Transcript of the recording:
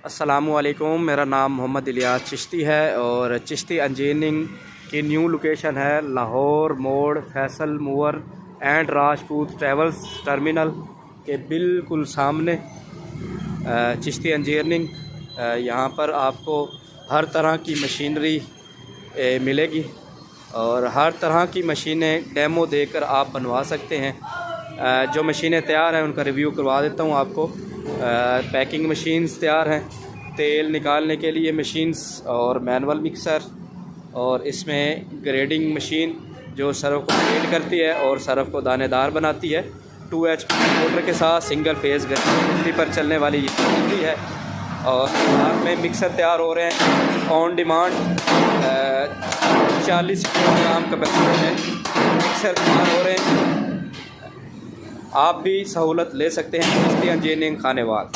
अस्सलामुअलैकुम, मेरा नाम मोहम्मद इलियास चिश्ती है और चिश्ती इंजीनियरिंग की न्यू लोकेशन है लाहौर मोड़ Faisal mover and Rajput travels terminal के बिल्कुल सामने चिश्ती इंजीनियरिंग। यहाँ पर आपको हर तरह की मशीनरी मिलेगी और हर तरह की मशीनें डेमो देकर आप बनवा सकते हैं। जो मशीनें तैयार हैं उनका रिव्यू करवा देता हूँ आपको। पैकिंग मशीन्स तैयार हैं, तेल निकालने के लिए मशीन्स और मैनुअल मिक्सर, और इसमें ग्रेडिंग मशीन जो सरफ को ग्रेड करती है और सरफ को दानेदार बनाती है। 2 HP मोटर के साथ सिंगल फेज़ बिजली पर चलने वाली ये मशीनरी है। और साथ में मिक्सर तैयार हो रहे हैं ऑन डिमांड। 40 किलोग्राम कैपेसिटी है, मिक्सर तैयार हो रहे हैं। आप भी सहूलत ले सकते हैं चिश्ती इंजीनियरिंग खानेवाल।